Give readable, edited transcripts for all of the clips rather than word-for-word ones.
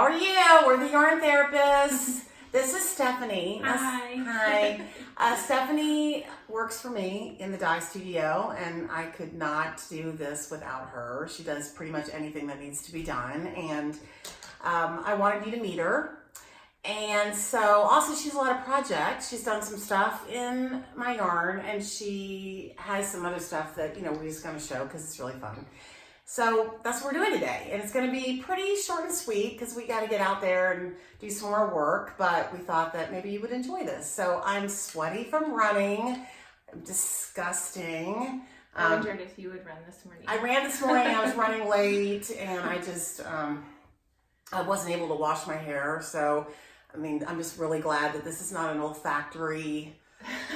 How are you? We're the yarn therapists. This is Stephanie. Hi. Hi. Stephanie works for me in the dye studio, and I could not do this without her. She does pretty much anything that needs to be done, and I wanted you to meet her. And so also she has a lot of projects. She's done some stuff in my yarn, and she has some other stuff that, we're just going to show because it's really fun. So that's what we're doing today. And it's going to be pretty short and sweet because we got to get out there and do some more work, but we thought that maybe you would enjoy this. So I'm sweaty from running. I'm disgusting. I wondered if you would run this morning. I ran this morning. I was running late, and I just, I wasn't able to wash my hair. So, I'm just really glad that this is not an olfactory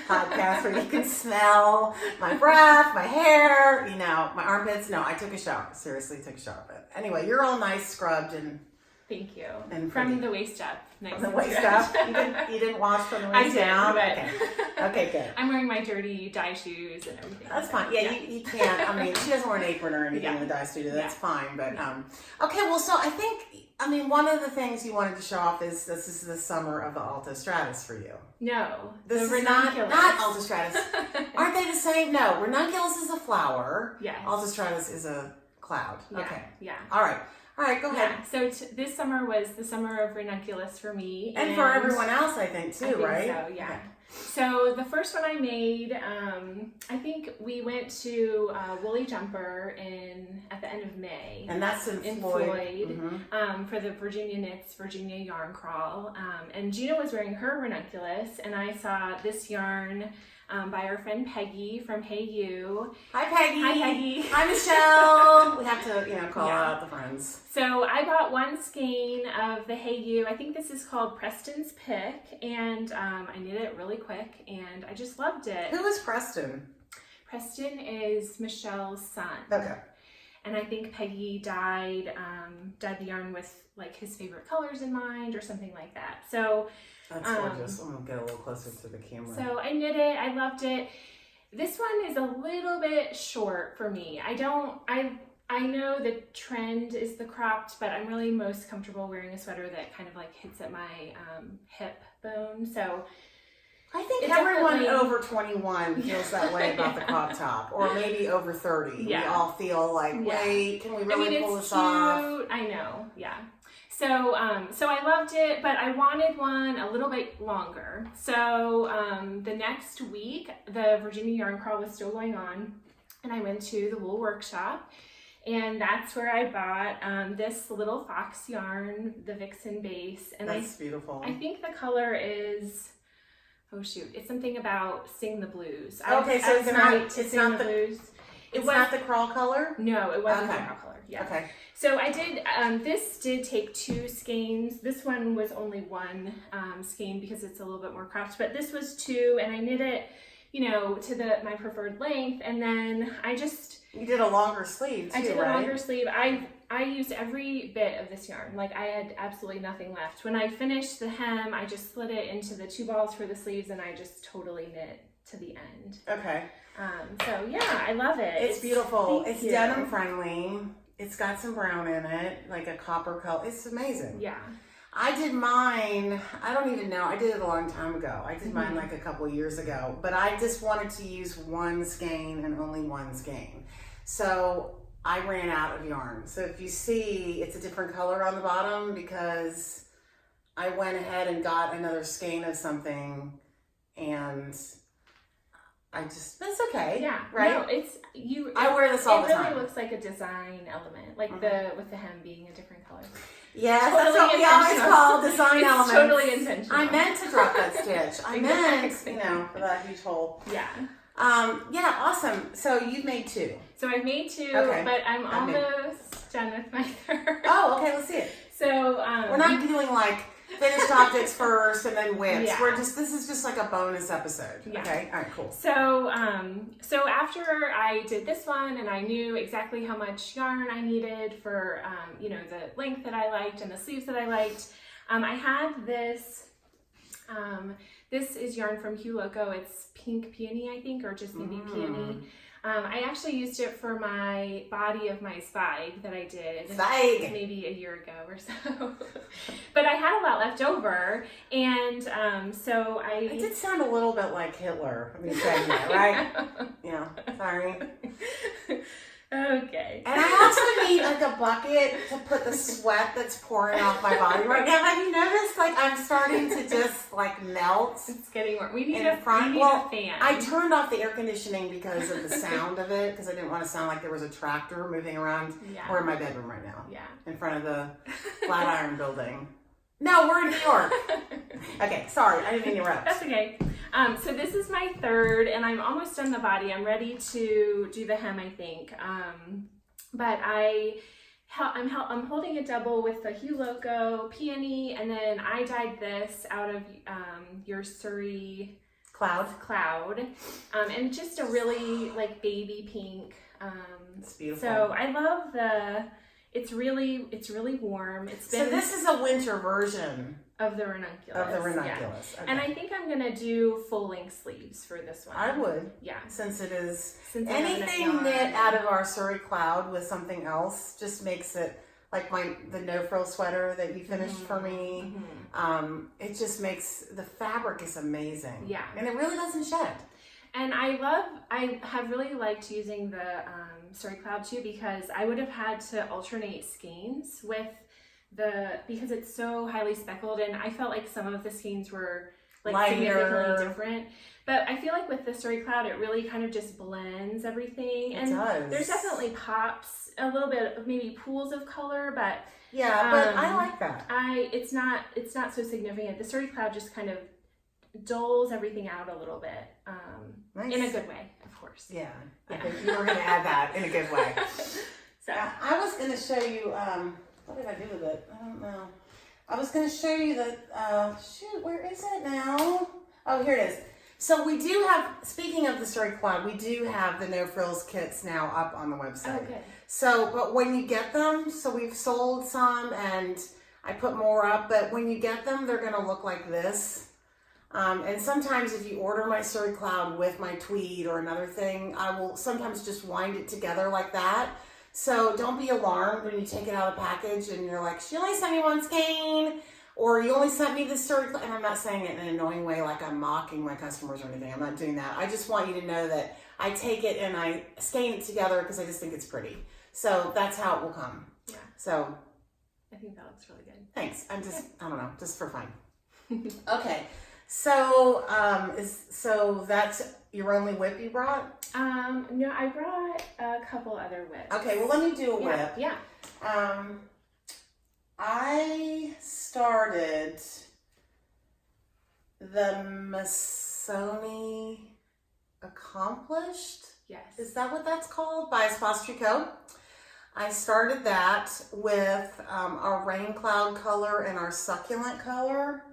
podcast where you can smell my breath, my hair, my armpits. No, I took a shower. Seriously, took a shower. But anyway, you're all nice, scrubbed, and thank you. And from the waist up. Nice. From the waist up. You didn't wash from the waist down. But okay, good. I'm wearing my dirty dye shoes and everything. That's fine. Yeah, you can't. She doesn't wear an apron or anything in the dye studio. That's fine. But okay. Well, so I think. One of the things you wanted to show off is this is the summer of the Alto Stratus for you. No, this is not Alto Stratus. Aren't they the same? No, Ranunculus is a flower. Yes. Alto Stratus is a cloud. Yeah. Okay. Yeah. All right, go ahead. So this summer was the summer of Ranunculus for me. And for everyone else, I think, too, right? So, yeah. Okay. So the first one I made, I think we went to Woolly Jumper at the end of May. And that's in Floyd. Mm-hmm. For the Virginia Knits Virginia Yarn Crawl. And Gina was wearing her Ranunculus, and I saw this yarn by our friend Peggy from Hey You. Hi, Peggy. Hi, Peggy. Hi, Michelle. We have to, call out the friends. So I bought one skein of the Hey You. I think this is called Preston's Pick, and I knit it really quick, and I just loved it. Who is Preston? Preston is Michelle's son. Okay. And I think Peggy dyed the yarn with like his favorite colors in mind or something like that. So that's gorgeous. I'm gonna get a little closer to the camera. So I knit it. I loved it. This one is a little bit short for me. I know the trend is the cropped, but I'm really most comfortable wearing a sweater that kind of like hits at my hip bone. So I think everyone over 21 feels that way about the crop top, or maybe over 30. Yeah. We all feel like, wait, can we really pull this off? I know, yeah. So I loved it, but I wanted one a little bit longer. So the next week, the Virginia Yarn Crawl was still going on, and I went to the Wool Workshop, and that's where I bought this little fox yarn, the Vixen base. And that's beautiful. I think the color is, it's something about Sing the Blues. Okay, so it's not the blues. It's not the crawl color? No, it wasn't the crawl color. Yeah. Okay. So I did, this did take 2 skeins. This one was only 1 skein because it's a little bit more cropped, but this was 2, and I knit it, to my preferred length, and then you did a longer sleeve too, I did a longer sleeve. I used every bit of this yarn. Like I had absolutely nothing left. When I finished the hem, I just split it into the 2 balls for the sleeves, and I just totally knit to the end. Okay. So yeah, I love it. It's beautiful. It's denim friendly. It's got some brown in it, like a copper color. It's amazing. Yeah. I did mine, I don't even know, I did it a long time ago. I did mine like a couple years ago, but I just wanted to use 1 skein and only 1 skein. So I ran out of yarn. So if you see, it's a different color on the bottom because I went ahead and got another skein of something, and it's okay. Yeah. Right? No, I wear this all the time. It really looks like a design element, like with the hem being a different color. Yes, that's what we always call design elements. It's totally intentional. I meant to drop that stitch. I meant, for that huge hole. Yeah. Yeah, awesome. So you've made 2. So I've made 2, okay. But I'm almost done with my third. Oh, okay, let's see it. So we're not doing like finished objects first and then whips. Yeah. This is just like a bonus episode. Yeah. Okay, all right, cool. So after I did this one, and I knew exactly how much yarn I needed for the length that I liked and the sleeves that I liked, I had this. This is yarn from Hue Loco. It's Pink Peony, I think, or just maybe Peony. I actually used it for my body of my Zweig that I did Zweig. maybe a year ago or so. But I had a lot left over, and so It did sound a little bit like Hitler. I mean, saying that, right? Yeah, sorry. Okay. And I also need like a bucket to put the sweat that's pouring off my body right now. Have you noticed? Like I'm starting to just like melt. It's getting warm. We need in a front. we need Well, a fan. I turned off the air conditioning because of the sound of it, because I didn't want to sound like there was a tractor moving around. Yeah. We're in my bedroom right now. Yeah. In front of the Flatiron building. No, we're in New York. Okay, sorry, I didn't interrupt. That's okay. So this is my third, and I'm almost done the body. I'm ready to do the hem, I think. But I'm holding a double with the Hue Loco Peony, and then I dyed this out of your Surrey Cloud. And just a really like baby pink. It's beautiful. So I love it's really warm. So this is a winter version of the ranunculus. Yeah. Okay. And I think I'm gonna do full length sleeves for this one. I would. Yeah. Since it is Since anything knit out of our Surrey Cloud with something else just makes it like the no frill sweater that you finished for me. It just makes the fabric is amazing. Yeah. And it really doesn't shed. And I have really liked using the Surrey Cloud too, because I would have had to alternate skeins with because it's so highly speckled, and I felt like some of the skeins were like lighter, significantly different. But I feel like with the Surrey Cloud, it really kind of just blends everything. It and does. There's definitely pops, a little bit of maybe pools of color, but yeah, but I like that. It's not so significant. The Surrey Cloud just kind of dulls everything out a little bit, Nice. in a good way, of course. Yeah, I think you were going to add that in a good way. So I was going to show you, what did I do with it? I don't know. I was going to show you shoot, where is it now? Oh, here it is. So we do have, speaking of the Surrey Cloud, we do have the No Frills kits now up on the website. Okay. So, but when you get them, so we've sold some and I put more up, but when you get them, they're going to look like this. And sometimes if you order my Surrey Cloud with my tweed or another thing, I will sometimes just wind it together like that. So don't be alarmed when you take it out of the package and you're like, she only sent me one skein, or you only sent me this Surrey Cloud. And I'm not saying it in an annoying way like I'm mocking my customers or anything. I'm not doing that. I just want you to know that I take it and I skein it together because I just think it's pretty. So that's how it will come. Yeah. So I think that looks really good. thanks. I don't know, just for fun. Okay. So, so that's your only whip you brought? No, I brought a couple other whips. Okay, well, let me do a whip. Yeah. I started the Missoni Accomplished. Yes. Is that what that's called? By Espace Tricot. I started that with our rain cloud color and our succulent color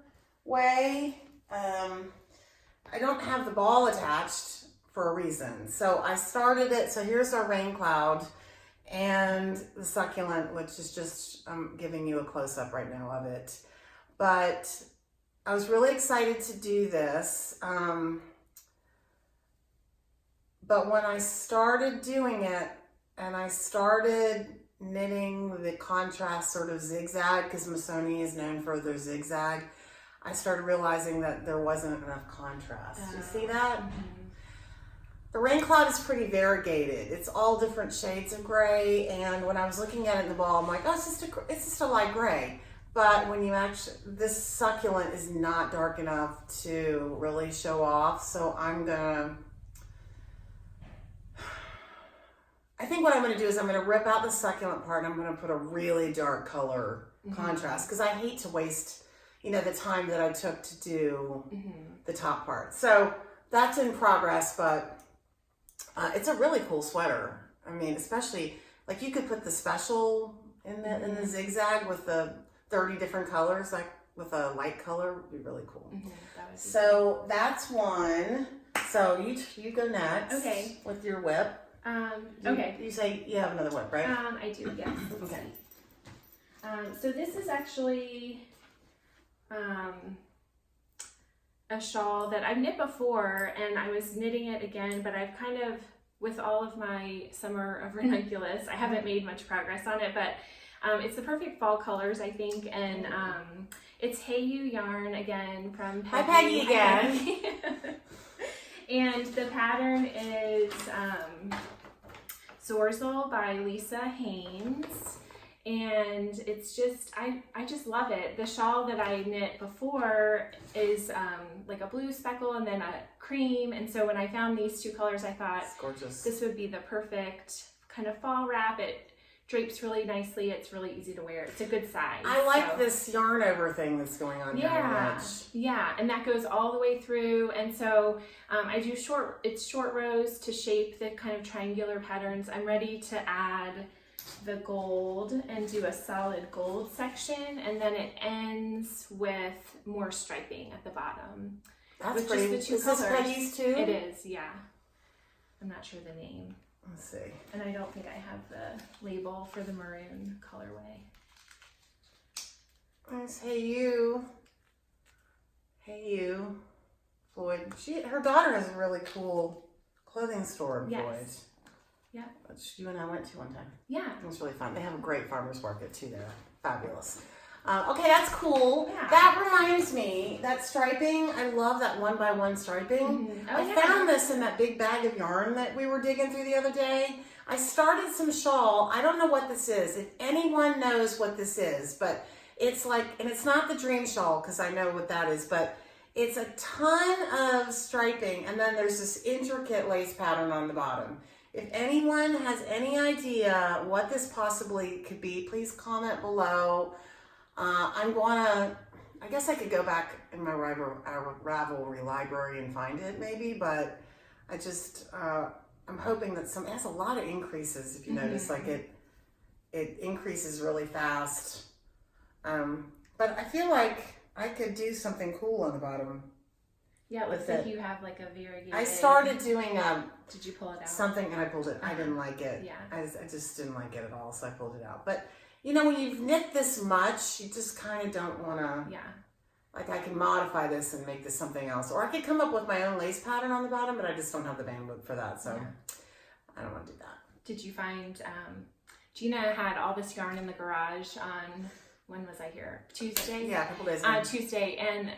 way. I don't have the ball attached for a reason. So I started it. So here's our rain cloud and the succulent, which is just, I'm giving you a close up right now of it. But I was really excited to do this. But when I started doing it and I started knitting the contrast sort of zigzag, because Missoni is known for their zigzag, I started realizing that there wasn't enough contrast. You see that? Mm-hmm. The rain cloud is pretty variegated. It's all different shades of gray, and when I was looking at it in the ball, I'm like, oh, it's just a light gray. But when you actually, this succulent is not dark enough to really show off, so I think what I'm gonna do is I'm gonna rip out the succulent part and I'm gonna put a really dark color contrast, because I hate to waste the time that I took to do the top part. So that's in progress, but it's a really cool sweater. I mean, especially, like you could put the special in the zigzag with the 30 different colors, like with a light color, would be really cool. So that's one. So you go next. Okay. With your whip. Okay. You say you have another whip, right? I do, yes. Okay. So this is actually a shawl that I've knit before, and I was knitting it again, but I've kind of with all of my summer of ranunculus. I haven't made much progress on it, but it's the perfect fall colors, I think, and it's Hey You yarn again from Peggy. Hi, Peggy again. Hi, Peggy. And the pattern is Zorzal by Lisa Haynes. And it's just, I just love it. The shawl that I knit before is like a blue speckle and then a cream. And so when I found these two colors, I thought It's gorgeous. this would be the perfect kind of fall wrap. It drapes really nicely. It's really easy to wear. It's a good size. I like this yarn over thing that's going on here. Yeah, and that goes all the way through. And so I do short rows to shape the kind of triangular patterns. I'm ready to add the gold and do a solid gold section, and then it ends with more striping at the bottom. That's with pretty. Just the two Is colors. this Peggy's too? It is, yeah. I'm not sure the name. Let's see. And I don't think I have the label for the maroon colorway. Nice. Hey You. Hey You. Floyd. Her daughter has a really cool clothing store in Floyd. Yes. Yeah. Which you and I went to one time. Yeah. It was really fun. They have a great farmer's market too there. Fabulous. Okay, that's cool. Yeah. That reminds me, that striping, I love that 1x1 striping. Mm-hmm. Oh, I found this in that big bag of yarn that we were digging through the other day. I started some shawl. I don't know what this is. If anyone knows what this is, but it's like, and it's not the dream shawl because I know what that is, but it's a ton of striping and then there's this intricate lace pattern on the bottom. If anyone has any idea what this possibly could be, please comment below. I guess I could go back in my Ravelry library and find it maybe, but I just, I'm hoping that it has a lot of increases if you notice, like it increases really fast. But I feel like I could do something cool on the bottom. Yeah, it looks like you have like a variegated. I started doing Did you pull it out? something and I pulled it. I didn't like it. Yeah. I just didn't like it at all, so I pulled it out. But you know, when you've knit this much, you just kind of don't want to. Yeah. Like I can modify this and make this something else, or I could come up with my own lace pattern on the bottom, but I just don't have the bandwidth for that, so I don't want to do that. Did you find Gina had all this yarn in the garage on, when was I here? Tuesday? Yeah, a couple days ago. Tuesday, and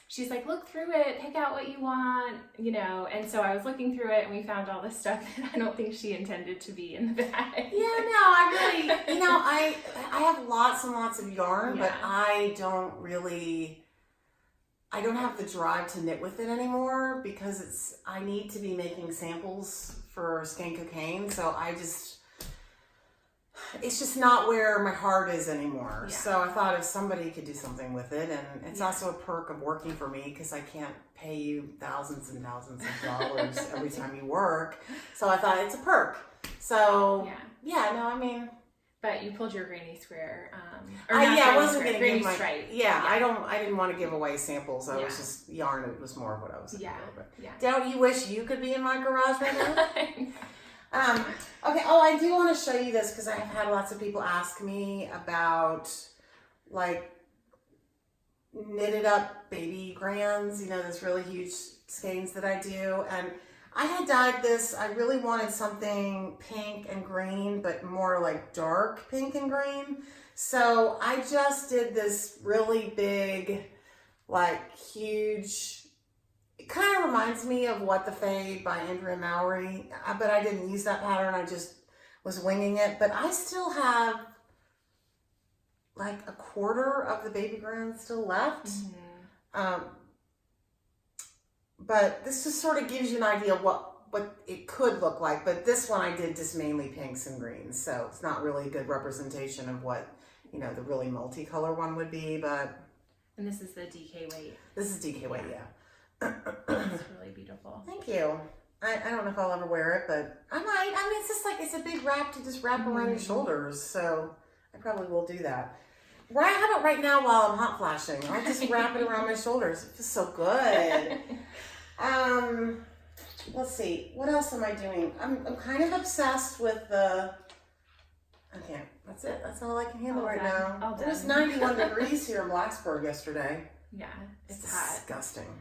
she's like, look through it, pick out what you want, you know, and so I was looking through it and we found all this stuff that I don't think she intended to be in the bag. Yeah, no, I really, you know, I have lots and lots of yarn, but I don't have the drive to knit with it anymore because I need to be making samples for Skeincocaine, so it's just not where my heart is anymore. Yeah. So I thought if somebody could do something with it, and it's also a perk of working for me because I can't pay you thousands and thousands of dollars every time you work. So I thought it's a perk. So But you pulled your granny square. I wasn't going to give my stripe. I didn't want to give away samples. I was just yarn. It was more of what I was looking for. Don't you wish you could be in my garage right now? Okay. Oh, I do want to show you this because I have had lots of people ask me about like knitted up baby grands. You know, those really huge skeins that I do, and I had dyed this. I really wanted something pink and green, but more like dark pink and green. So I just did this really big, like huge. It kind of reminds me of What the Fae by Andrea Mowry, but I didn't use that pattern. I just was winging it. But I still have like a quarter of the baby grand still left. Mm-hmm. But this just sort of gives you an idea of what it could look like. But this one I did just mainly pinks and greens, so it's not really a good representation of what, you know, the really multicolor one would be. But and this is the DK weight. This is DK weight, yeah. It's really beautiful. Thank you. I don't know if I'll ever wear it, but I might. I mean, it's just like, it's a big wrap to just wrap around your shoulders, so I probably will do that. How about right now while I'm hot flashing? I'll just wrap it around my shoulders. It feels so good. Let's see. What else am I doing? I'm kind of obsessed with the... Okay, that's it. That's all I can handle right now. It was 91 degrees here in Blacksburg yesterday. Yeah, it's hot. Disgusting.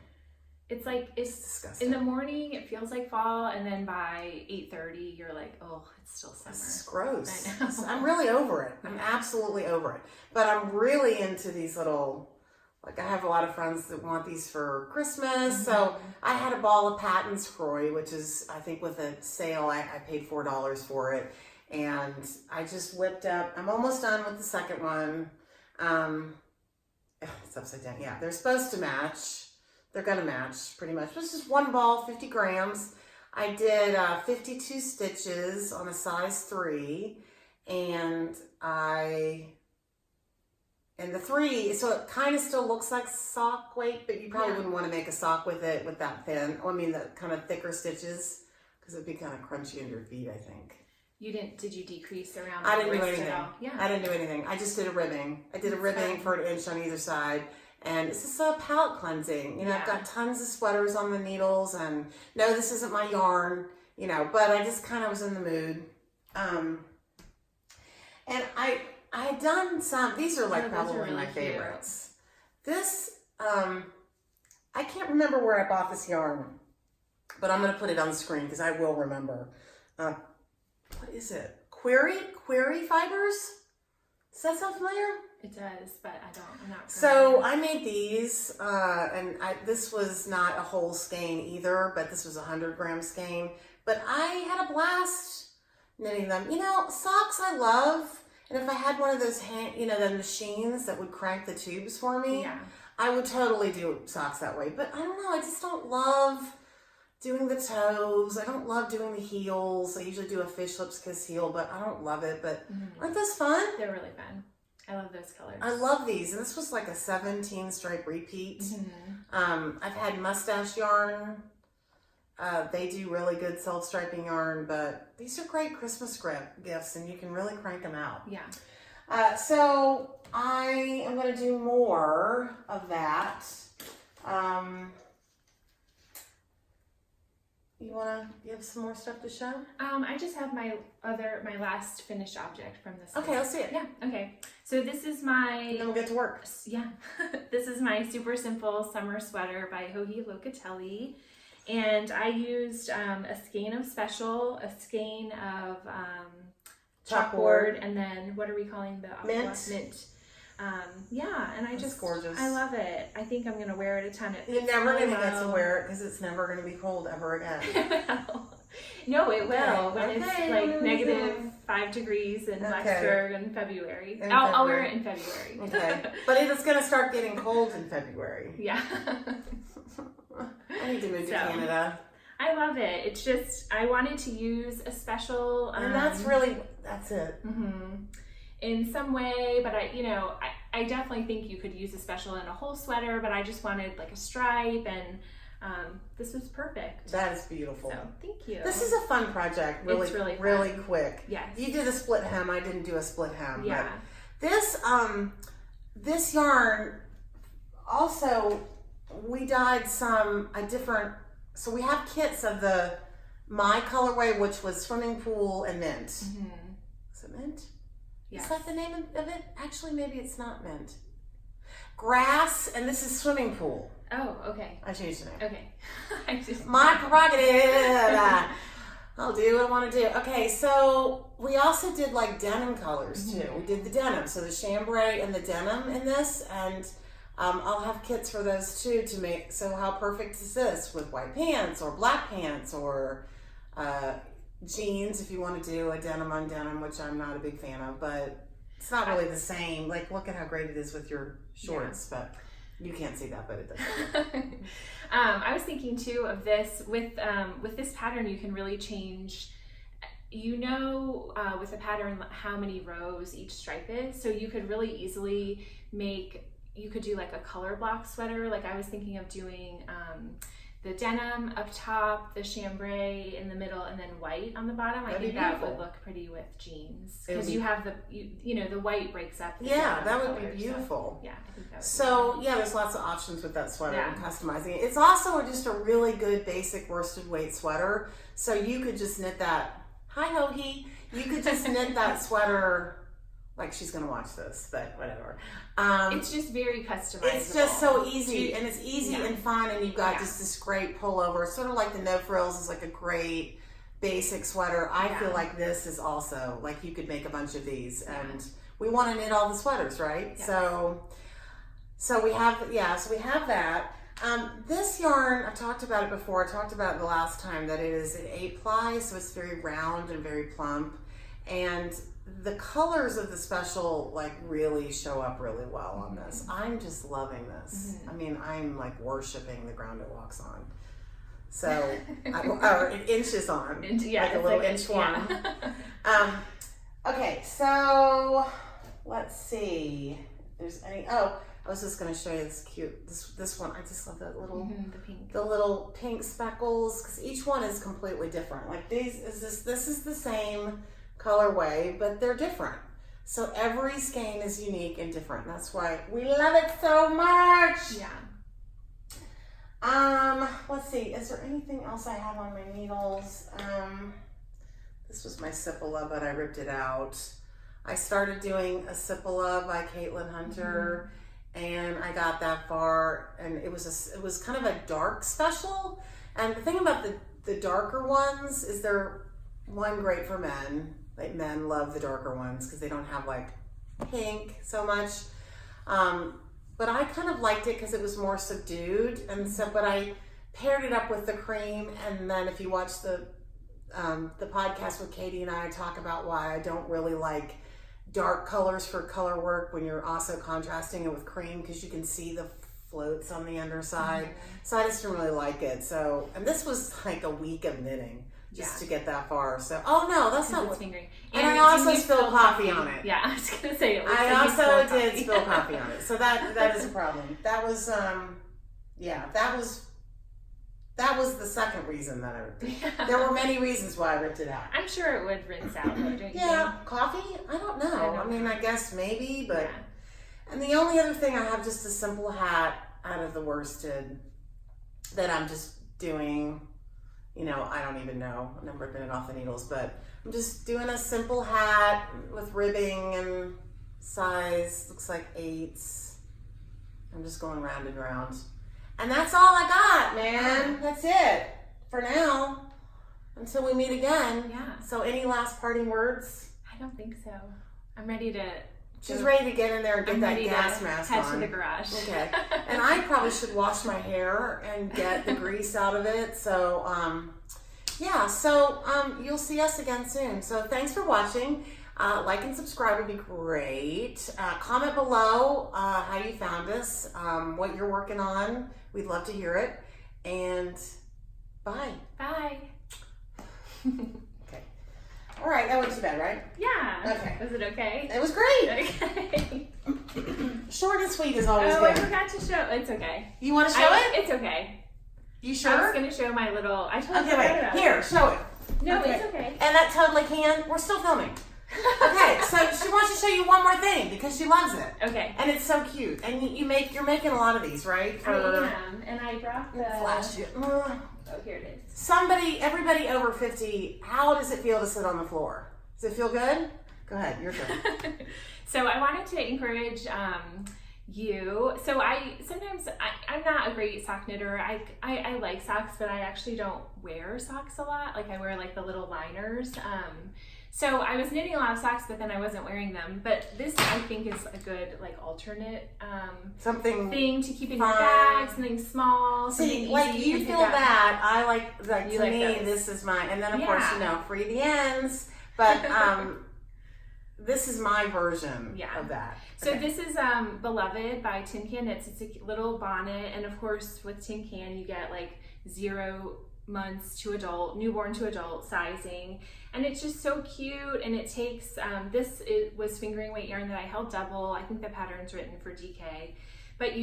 It's like, it's disgusting. in the morning, it feels like fall, and then by 8:30, you're like, oh, it's still summer. This is gross. I know. I'm really over it. I'm absolutely over it. But I'm really into these little, like I have a lot of friends that want these for Christmas. So I had a ball of Patton's Croy, which is, I think with a sale, I paid $4 for it. And I just whipped up, I'm almost done with the second one. It's upside down. Yeah, they're supposed to match. They're going to match pretty much. This is one ball, 50 grams. I did 52 stitches on a size 3. And the 3, so it kind of still looks like sock weight, but you probably wouldn't want to make a sock with it with that thin. I mean, the kind of thicker stitches, because it'd be kind of crunchy under your feet, I think. Did you decrease around I the didn't do wrist anything. at all? Yeah. I didn't do anything. I just did a ribbing. I did a ribbing for an inch on either side. And it's just a palette cleansing. You know, I've got tons of sweaters on the needles, and no, this isn't my yarn, you know, but I just kind of was in the mood. And I had done some, these are like probably really my favorites. This, I can't remember where I bought this yarn, but I'm going to put it on the screen because I will remember. What is it? Query fibers? Does that sound familiar? It does, but I'm not. So I made these, and this was not a whole skein either, but this was a 100-gram skein. But I had a blast knitting them. You know, socks I love, and if I had one of those the machines that would crank the tubes for me, I would totally do socks that way. But I don't know, I just don't love doing the toes. I don't love doing the heels. I usually do a fish lips kiss heel, but I don't love it. But aren't those fun? They're really fun. I love those colors. I love these, and this was like a 17 stripe repeat. I've had mustache yarn. They do really good self-striping yarn, but these are great Christmas gifts, and you can really crank them out. Yeah. So I am going to do more of that. You have some more stuff to show? I just have my last finished object from this. Okay, let's see it. Yeah. Okay. So this is my. Then we'll get to work. Yeah. This is my super simple summer sweater by Hoagie Locatelli, and I used a skein of special, a skein of chalkboard, and then what are we calling the mint? Mint. And That's gorgeous. I love it. I think I'm gonna wear it a ton. You're never going to get to wear it because it's never going to be cold ever again. No, it will when it's like -5 degrees in Blacksburg in February. In I'll wear it in February. Okay, but it's going to start getting cold in February. Yeah. I need to move to Canada. I love it. It's just I wanted to use a special, and that's it. In some way, but I definitely think you could use a special in a whole sweater, but I just wanted like a stripe, and this was perfect. That is beautiful. So thank you. This is a fun project. Really, it's really fun. Really quick. Yes. You did a split hem. I didn't do a split hem. Yeah. But this yarn also we dyed a different. So we have kits of my colorway, which was swimming pool and mint. Is it mint? Yes. Is that the name of it? Actually, maybe it's not mint. Grass, and this is swimming pool. Oh, okay. I changed the name. Okay. My prerogative. I'll do what I want to do. Okay, so we also did like denim colors too. We did the denim, so the chambray and the denim in this, and I'll have kits for those too to make. So how perfect is this with white pants or black pants or jeans if you want to do a denim on denim, which I'm not a big fan of, but it's not really the same. Like, look at how great it is with your shorts, but you can't see that, but it does. I was thinking too of this with this pattern. You can really change. With a pattern how many rows each stripe is, so you could really easily you could do like a color block sweater. Like I was thinking of doing the denim up top, the chambray in the middle, and then white on the bottom. I think that would look pretty with jeans because you have the white breaks up. That would be beautiful. So, I think that would so there's lots of options with that sweater and customizing it. It's also just a really good basic worsted weight sweater. So you could just knit that. Hi, Hoagie. You could just knit that sweater like she's gonna watch this, but whatever. It's just very customizable. It's just so easy, and it's easy Yeah. and fun, and you've got just this great pullover. Sort of like the no frills is like a great basic sweater. I feel like this is also like you could make a bunch of these, and we want to knit all the sweaters, right? Yes. So we have that. This yarn, I talked about it before. I talked about it the last time that it is an 8-ply, so it's very round and very plump, and the colors of the special like really show up really well on this. I'm just loving this. I mean, I'm like worshiping the ground it walks on. So, or it inches on, like a little inchworm. Yeah. Okay, so let's see. If there's any? Oh, I was just going to show you this cute. This one. I just love that little the little pink speckles, because each one is completely different. Like this is the same colorway, but they're different. So every skein is unique and different. That's why we love it so much. Yeah. Let's see. Is there anything else I have on my needles? This was my Sipola, but I ripped it out. I started doing a Sipola by Caitlin Hunter, and I got that far, and it was kind of a dark special. And the thing about the darker ones is they're great for men. Like men love the darker ones because they don't have like pink so much. But I kind of liked it because it was more subdued, and so. But I paired it up with the cream, and then if you watch the podcast with Catie and I talk about why I don't really like dark colors for color work when you're also contrasting it with cream, because you can see the floats on the underside. So I just didn't really like it. So, and this was like a week of knitting just to get that far. So, oh no, that's not what. Fingering. And I also spilled coffee on it. Yeah, I was gonna say. I also did spill coffee on it. So that is a problem. That was that was the second reason that I ripped it. Yeah. There were many reasons why I ripped it out. I'm sure it would rinse out, though, don't you Yeah, coffee? I don't know. I mean, I guess maybe, but. Yeah. And the only other thing, I have just a simple hat out of the worsted that I'm just doing. You know, I don't even know. I'm ripping it off the needles, but I'm just doing a simple hat with ribbing and size. Looks like 8s. I'm just going round and round. And that's all I got, man. That's it for now. Until we meet again. Yeah. So any last parting words? I don't think so. I'm ready to. She's ready to get in there and get that gas mask on. Head to the garage. Okay. And I probably should wash my hair and get the grease out of it. So, yeah. So, you'll see us again soon. So, thanks for watching. Like and subscribe would be great. Comment below how you found us, what you're working on. We'd love to hear it. And bye. Bye. Okay. All right. That wasn't too bad, right? Yeah. Okay. Was it okay? It was great. Okay. Short and sweet is always Oh, good. I forgot to show. It's okay. You want to show it? It's okay. You sure? I was going to show my little. I totally Okay, forgot wait. about it. Here, show it. No, Okay. it's okay. And that totally can. We're still filming. Okay, so she wants to show you one more thing because she loves it. Okay. And it's so cute. And you're making a lot of these, right? I am. And I brought the. Flash you. Oh, here it is. Everybody over 50, how does it feel to sit on the floor? Does it feel good? Go ahead, your turn. So I wanted to encourage you. So I'm not a great sock knitter. I like socks, but I actually don't wear socks a lot. Like I wear like the little liners. So I was knitting a lot of socks, but then I wasn't wearing them. But this I think is a good like alternate Something thing to keep in your fun. bag, something small. See, something like easy you can feel pick up. that. I like You to like me, those. this is mine. And then of Yeah. course, free the ends. But this is my version of that. So Okay. this is Beloved by Tin Can Knits. It's a little bonnet, and of course with Tin Can you get like 0 months to adult, newborn to adult sizing, and it's just so cute. And it takes it was fingering weight yarn that I held double. I think the pattern's written for DK, but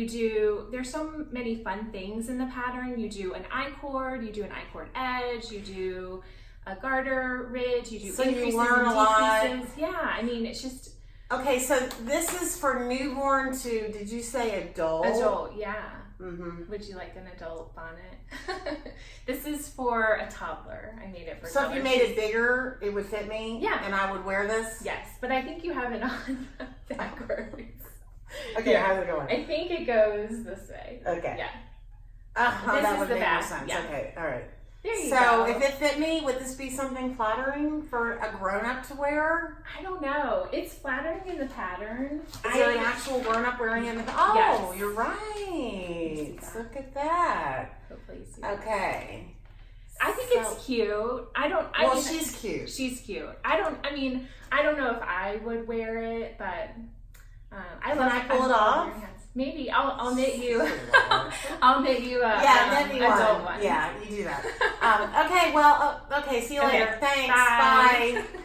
there's so many fun things in the pattern. You do an I-cord, you do an I-cord edge, you do a garter ridge, you do So you increases learn and a lot. decreases. Yeah, I mean it's just Okay, so this is for newborn to, did you say adult? Adult, yeah. Mm-hmm. Would you like an adult bonnet? This is for a toddler. I made it for So toddlers. if you made it bigger, it would fit me? Yeah. And I would wear this? Yes, but I think you have it on backwards. Okay, how's it going? I think it goes this way. Okay. Yeah. That This is would the make back, more sense. yeah. Okay, all right. There you So go. if it fit me, would this be something flattering for a grown-up to wear? I don't know. It's flattering in the pattern. Is there an actual grown-up wearing it? Oh, Yes. you're right. Look at that. Hopefully you see that. Okay. I think it's cute. Well, she's cute. She's cute. I don't know if I would wear it, but Can I pull it off? Maybe I'll knit you. I'll knit you a knit me adult one. Yeah, you do that. Okay, well, okay, see you later. Okay. Thanks. Bye. Bye.